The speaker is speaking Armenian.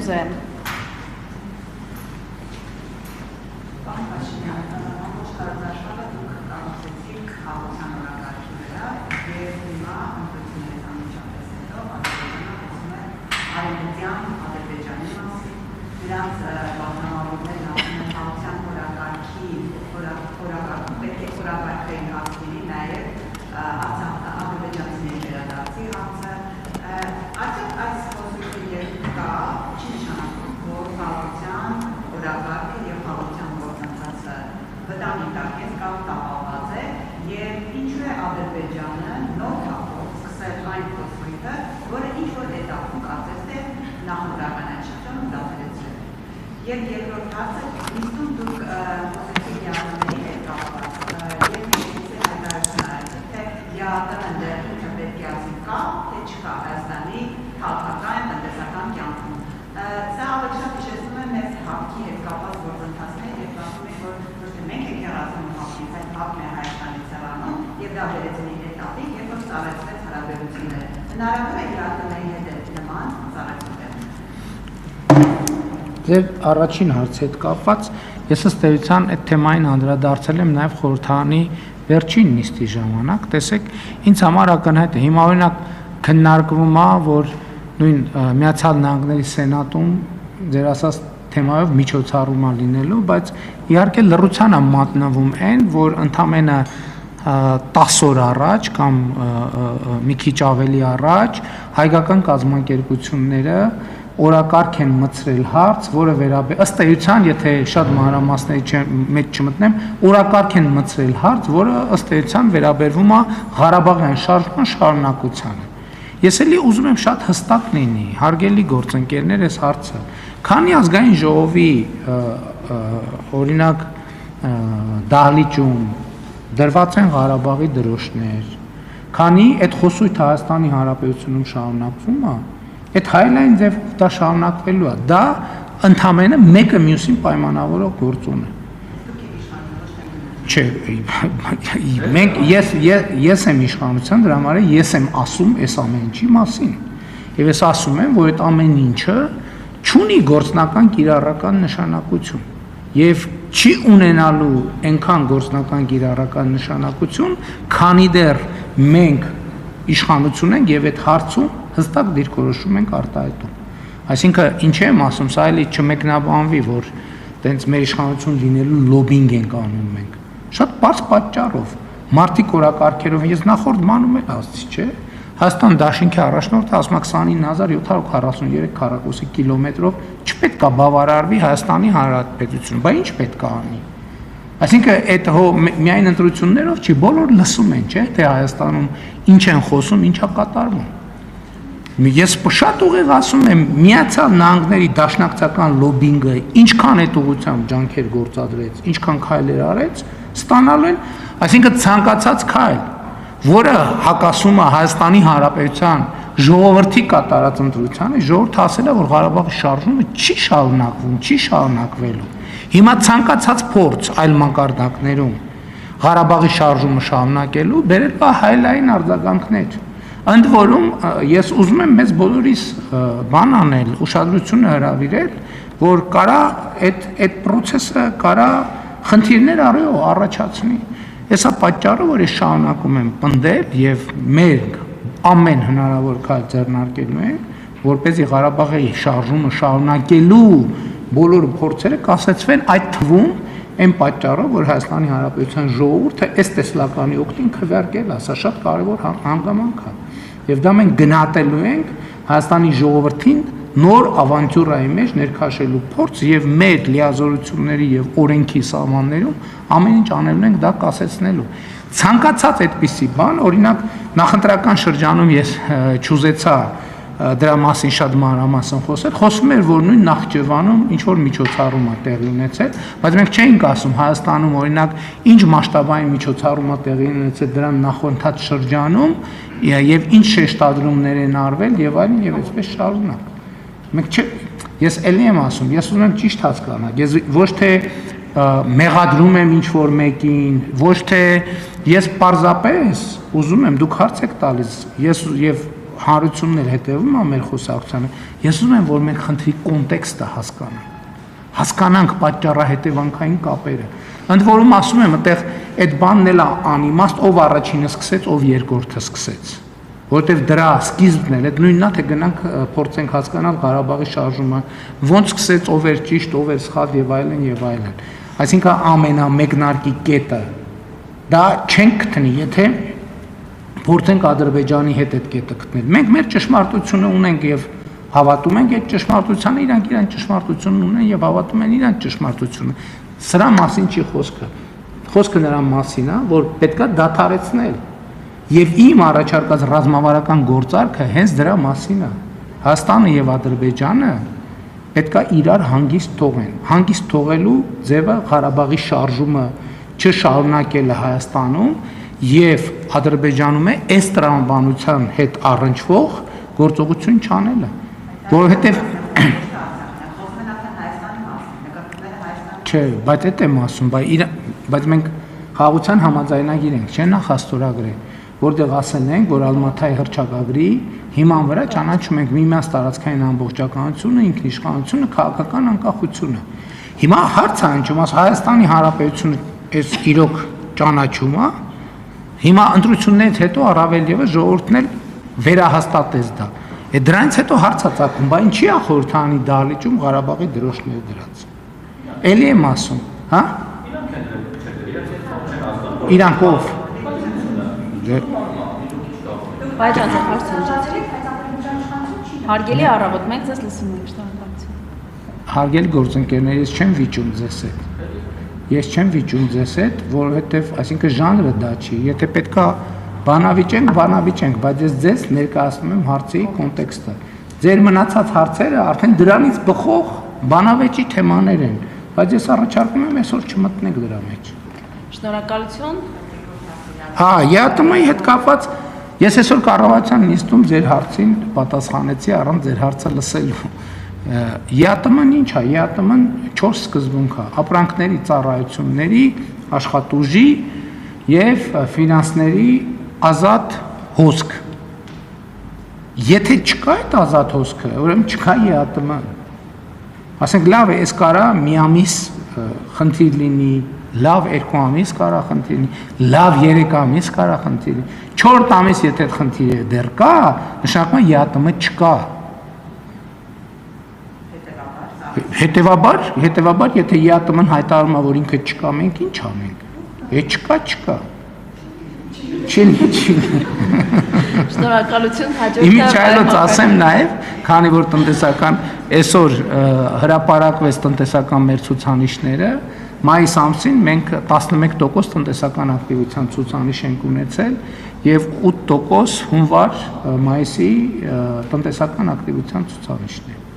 Մյուզեն։ Եվ երկրորդ հարցը իստում դուք խոսեցիք յատների հետ կապված և միշտեցիք հայտարարություն թե յատը ինչը պետք է ասի կա, թե չկա Հայաստանի քաղաքական, տնտեսական կյանքում։ Սա ավելի շատ հիշեցնում է մեզ հապկի հետ կապված գործընթացներ և ասում եք, որ ոչ թե մենք ենք հեռացնում հապկից, այդ հապկն է Հայաստանից հեռանում և դա բերեց մի էտապի, երբ որ ծառայեցվեց հարաբերությունները։ Հնարավոր է յատների հետ նման ծառայություններ։ Ձեր առաջին հարցի հետ կապված ես ըստ էության այդ թեմային անդրադարձել եմ նաև խորհրդարանի վերջին նիստի ժամանակ, տեսեք, ինձ համար ակնհայտ է, հիմա օրինակ քննարկվում է, որ նույն Միացյալ Նահանգների Սենատում ձեր ասած թեմայով միջոցառում է լինելու, բայց իհարկե լռության է մատնվում այն, որ ընդամենը 10 օր առաջ կամ մի քիչ ավելի առաջ հայկական կազմակերպությունները օրակարգ են մտցրել հարց, որը ըստ էության, եթե շատ մանրամասների մեջ չմտնեմ, օրակարգ են մտցրել հարց, որը ըստ էության վերաբերվում է Ղարաբաղյան շարժման շարունակությանը։ Ես էլի ուզում եմ շատ հստակ լինի, հարգելի գործընկերներ, այս հարցը, քանի ազգային ժողովի օրինակ դահլիճում դրված են Ղարաբաղի դրոշներ, քանի այդ խոսույթը Հայաստանի Հանրապետությունում շարունակվում է, այդ հայլային ձևով դա շարունակվելու է, դա ընդամենը մեկը մյուսին պայմանավորող գործոն է։ Չէ, ես եմ իշխանության, դրա համար ես եմ ասում այս ամեն ինչի մասին։ Եվ ես ասում եմ, որ այդ ամեն ինչը չունի գործնական կիրառական նշանակություն եւ չի ունենալու այնքան գործնական կիրառական նշանակություն, քանի դեռ մենք իշխանություն ենք եւ այդ հարցում հստակ դիրքորոշում ենք արտահայտում։ Այսինքն ինչ եմ ասում, սա էլի չմեկնաբանվի, որ տենց մեր իշխանություն լինելու լոբինգ ենք անում մենք։ Շատ բարձ պատճառով, մարդիկ օրակարգերով, ես նախորդ բանում էլ ասացի, չէ՞։ Հայաստան դաշինքի առաջնորդը ասում է 29743 քառակուսի կիլոմետրով չպետք է բավարարվի Հայաստանի Հանրապետությունը, բա ինչ պետք է անի։ Այսինքն այդ միայն ընտրություններով չի, բոլոր լսում են, չէ՞, թե Հայաստանում ինչ են խոսում, ինչ է կատարվում։ Ես շատ ուղիղ ասում եմ, Միացյալ Նահանգների դաշնակցական լոբինգը ինչքան այդ ուղղությամբ ջանքեր գործադրեց, ինչքան քայլեր արեց, ստանալու են, այսինքն ցանկացած քայլ, որը հակասում է Հայաստանի Հանրապետության ժողովրդի կատարած ընտրությանը, ժողովուրդը ասել է, որ Ղարաբաղի շարժումը չի շարունակվում, չի շարունակվելու։ Հիմա ցանկացած փորձ այլ մակարդակներում Ղարաբաղի շարժումը շարունակելու բերել է հայլային արձագանքներ։ Ընդ որում ես ուզում եմ մեզ բոլորիս բան անել, ուշադրությունը հրավիրել, որ կարա այդ process-ը կարա խնդիրներ առաջացնի։ Հեսա պատճառը, որ ես շարունակում եմ պնդել եւ մեր ամեն հնարավոր քայլ ձեռնարկելու ենք, որպեսզի Ղարաբաղի շարժումը շարունակելու բոլոր փորձերը կասեցվեն այդ թվում այն պատճառով, որ Հայաստանի Հանրապետության ժողովուրդը այս տեսլականի օգտին քվեարկել է, սա շատ կարևոր հանգամանք է։ Եվ դա մենք գնահատելու ենք Հայաստանի ժողովրդին նոր ավանտյուրայի մեջ ներքաշելու փորձ եւ մեր լիազորությունների եւ օրենքի սահմաններում ամեն ինչ անելու ենք դա կասեցնելու։ Ցանկացած այդպիսի բան, օրինակ նախընտրական շրջանում ես չուզեցա դրա մասին շատ մանրամասն խոսել, խոսում էր, որ նույն Նախճեվանում ինչ որ միջոցառում է տեղի ունեցել, բայց մենք չէինք ասում Հայաստանում օրինակ ինչ մասշտաբային միջոցառում է տեղի ունեցել դրան նախորդած շրջանում եւ ինչ շեշտադրումներ են արվել եւ այլն եւ այսպես շարունակ։ Մենք ես ելի եմ ասում, ես ուզում եմ ճիշտ հասկանալ, ես ոչ թե մեղադրում եմ ինչ որ մեկին, ոչ թե ես պարզապես ուզում եմ դուք հարց եք տալիս, ես եւ հանրությունն էլ հետևում է մեր խոսակցությանը, ես ուզում եմ, որ մենք խնդրի կոնտեքստը հասկանանք պատճառահետևանքային կապերը։ Ընդ որում ասում եմ, այդտեղ այդ բանն էլ է անիմաստ, ով առաջինը սկսեց, ով երկրորդը սկսեց։ Որտեվ դրա սկիզբն էլ այդ նույնն է, թե գնանք փորձենք հասկանալ Ղարաբաղի շարժումը, ոնց սկսեց, ով էր ճիշտ, ով էր սխալ եւ այլն եւ այլն։ Այսինքն ամենամեկնարկի կետը դա չենք գտնի, եթե փորձենք Ադրբեջանի հետ այդ կետը գտնել։ Մենք մեր ճշմարտությունը ունենք եւ հավատում ենք այդ ճշմարտությանը, իրանք իրան ճշմարտությունն ունեն եւ հավատում են իրան ճշմարտությունը։ Սրա մասին չի խոսքը։ Խոսքը նրա մասին է, որ պետքա դադարեցնել։ Եվ իմ առաջարկած ռազմավարական գործարքը հենց դրա մասին է։ Հայաստանը եւ Ադրբեջանը պետքա իրար հանգիստ թողեն։ Հանգիստ թողելու ձևը Ղարաբաղի շարժումը չշարունակելը Հայաստանում եւ Ադրբեջանում է այս տրամաբանության հետ առնչվող գործողություն չանելը, որովհետեւ չէ, բայց այդ եմ ասում, բայց մենք խաղաղության համաձայնագիր ենք, չէ՞ նախաստորագրել, որտեղ ասել ենք, որ Ալմաթայի հռչակագրի հիման վրա ճանաչում ենք միմյանց տարածքային ամբողջականությունը, ինքնիշխանությունը, քաղաքական անկախությունը։ Հիմա հարց է հնչում, Հայաստանի Հանրապետությունը այս իրոք ճանաչում է, հիմա ընտրություններից հետո առավել եւս ժողովուրդն էլ վերահաստատեց դա։ Այդ դրանից հետո հարց է ծագում, բա ինչի է խորհրդանի դահլիճում Ղարաբաղի դրոշները դրած։ Էլի եմ ասում, հա? Իրանք ով։ Բայջան հարգելի առավոտ, մենք ձեզ լսում ենք, շնորհակալություն։ Հարգելի գործընկերներ, ես չեմ վիճում ձեզ հետ։ Ես չեմ վիճում ձեզ հետ, որովհետև, այսինքն ժանրը դա չի։ Եթե պետքա բանավիճենք, բայց ես ձեզ ներկայացնում եմ հարցի կոնտեքստը։ Ձեր մնացած հարցերը արդեն դրանից բխող բանավեճի թեմաներ են, բայց ես առաջարկում եմ այսօր չմտնենք դրա մեջ։ Շնորհակալություն։ Հա, ԵԱՏՄ-ի հետ կապված ես այսօր կառավարության նիստում ձեր հարցին պատասխանեցի առանց ձեր հարցը լսելու։ ԵԱՏՄ-ն ինչ է, ԵԱՏՄ-ն 4 սկզբունք է՝ ապրանքների, ծառայությունների, աշխատուժի եւ ֆինանսների ազատ հոսք։ Եթե չկա այդ ազատ հոսքը, ուրեմն չկա ԵԱՏՄ։ Ասենք լավ է, այս կարա մի ամիս խնդիր լինի, լավ 2 ամիս կարա խնդիր լինի, լավ 3 ամիս կարա խնդիր լինի, 4 ամիս եթե այդ խնդիրը դեռ կա, նշանակում է ԵԱՏՄ չկա։ Հետևաբար, եթե ԵԱՏՄ-ն հայտարարում է, որ ինքը չկա, մենք ինչ անենք։ Է չկա։ Չի։ Շնորհակալություն, հաջորդը։ Իմիջայլոց ասեմ նաև, քանի որ տնտեսական այսօր հրապարակվեց տնտեսական մեր ցուցանիշները, մայիս ամսին մենք 11% տնտեսական ակտիվության ցուցանիշ ենք ունեցել եւ 8% հունվար մայիսի տնտեսական ակտիվության ցուցանիշն է։